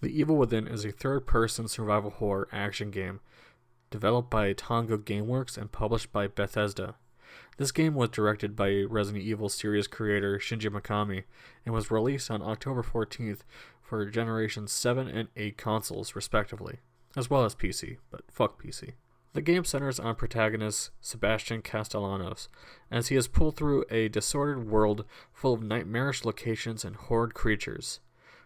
The Evil Within is a third-person survival horror action game developed by Tango Gameworks and published by Bethesda. This game was directed by Resident Evil series creator Shinji Mikami and was released on October 14th for Generation 7 and 8 consoles, respectively, as well as PC, but fuck PC. The game centers on protagonist Sebastian Castellanos, as he is pulled through a disordered world full of nightmarish locations and horrid creatures.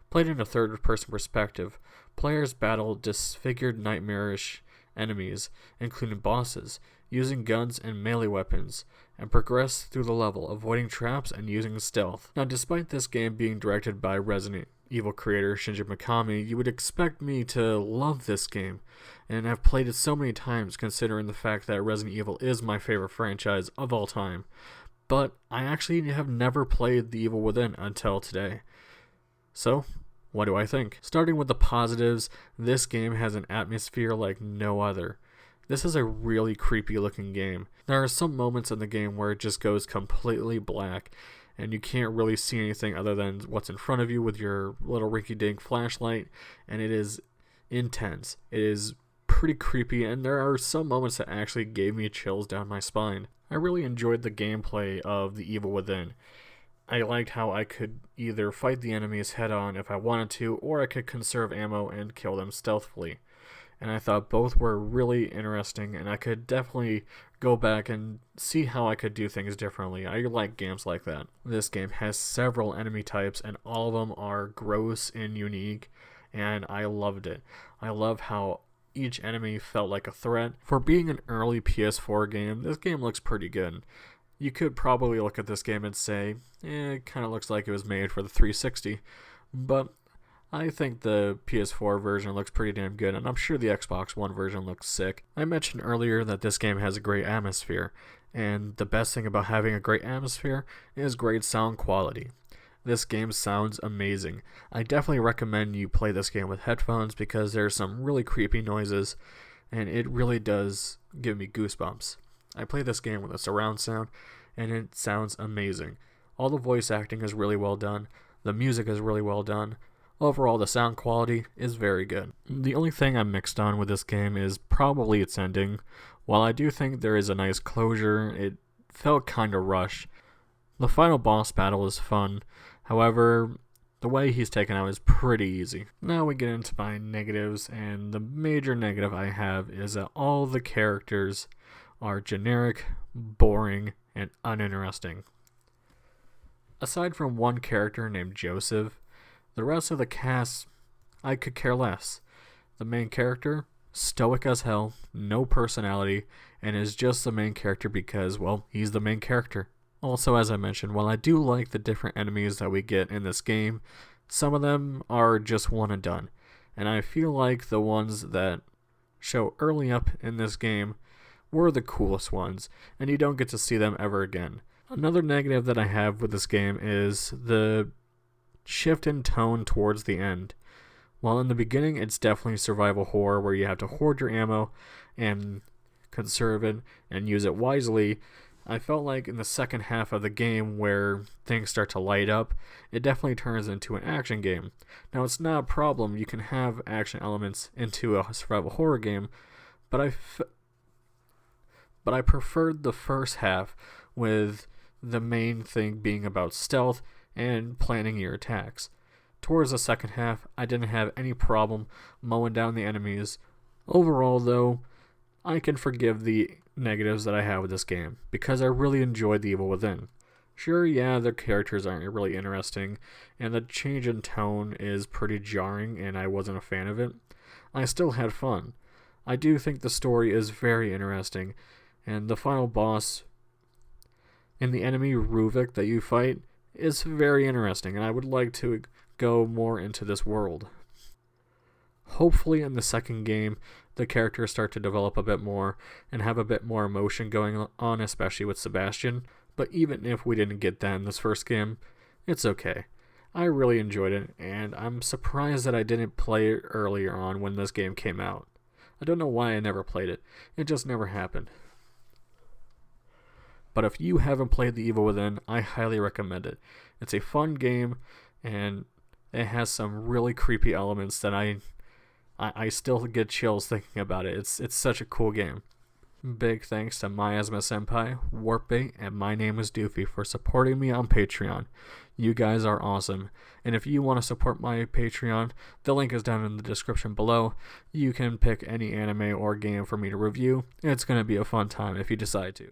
Played in a third-person perspective, players battle disfigured nightmarish enemies, including bosses, using guns and melee weapons, and progress through the level, avoiding traps and using stealth. Now, despite this game being directed by Resident Evil creator Shinji Mikami, you would expect me to love this game, and I've played it so many times considering the fact that Resident Evil is my favorite franchise of all time, but I actually have never played The Evil Within until today. So, what do I think? Starting with the positives, this game has an atmosphere like no other. This is a really creepy looking game. There are some moments in the game where it just goes completely black, and you can't really see anything other than what's in front of you with your little rinky-dink flashlight, and it is intense. It is pretty creepy, and there are some moments that actually gave me chills down my spine. I really enjoyed the gameplay of The Evil Within. I liked how I could either fight the enemies head-on if I wanted to, or I could conserve ammo and kill them stealthily. And I thought both were really interesting, and I could definitely go back and see how I could do things differently. I like games like that. This game has several enemy types, and all of them are gross and unique, and I loved it. I love how each enemy felt like a threat. For being an early PS4 game, this game looks pretty good. You could probably look at this game and say, it kind of looks like it was made for the 360, but I think the PS4 version looks pretty damn good, and I'm sure the Xbox One version looks sick. I mentioned earlier that this game has a great atmosphere, and the best thing about having a great atmosphere is great sound quality. This game sounds amazing. I definitely recommend you play this game with headphones because there's some really creepy noises, and it really does give me goosebumps. I play this game with a surround sound, and it sounds amazing. All the voice acting is really well done. The music is really well done. Overall, the sound quality is very good. The only thing I'm mixed on with this game is probably its ending. While I do think there is a nice closure, it felt kind of rushed. The final boss battle is fun. However, the way he's taken out is pretty easy. Now we get into my negatives, and the major negative I have is that all the characters are generic, boring, and uninteresting. Aside from one character named Joseph, the rest of the cast, I could care less. The main character, stoic as hell, no personality, and is just the main character because, well, he's the main character. Also, as I mentioned, while I do like the different enemies that we get in this game, some of them are just one and done. And I feel like the ones that show early up in this game were the coolest ones, and you don't get to see them ever again. Another negative that I have with this game is the shift in tone towards the end. While in the beginning it's definitely survival horror where you have to hoard your ammo and conserve it and use it wisely, I felt like in the second half of the game where things start to light up, it definitely turns into an action game. Now it's not a problem, you can have action elements into a survival horror game, but I preferred the first half with the main thing being about stealth and planning your attacks. Towards the second half, I didn't have any problem mowing down the enemies. Overall, though, I can forgive the negatives that I have with this game, because I really enjoyed The Evil Within. Sure, yeah, the characters aren't really interesting, and the change in tone is pretty jarring, and I wasn't a fan of it. I still had fun. I do think the story is very interesting, and the final boss and the enemy Ruvik that you fight is very interesting, and I would like to go more into this world. Hopefully in the second game, the characters start to develop a bit more and have a bit more emotion going on, especially with Sebastian. But even if we didn't get that in this first game, it's okay. I really enjoyed it, and I'm surprised that I didn't play it earlier on when this game came out. I don't know why I never played it. It just never happened. But if you haven't played The Evil Within, I highly recommend it. It's a fun game, and It has some really creepy elements that I still get chills thinking about it. It's such a cool game. Big thanks to Miasma Senpai, Warpbait, and My Name is Doofy for supporting me on Patreon. You guys are awesome. And if you want to support my Patreon, the link is down in the description below. You can pick any anime or game for me to review. It's going to be a fun time if you decide to.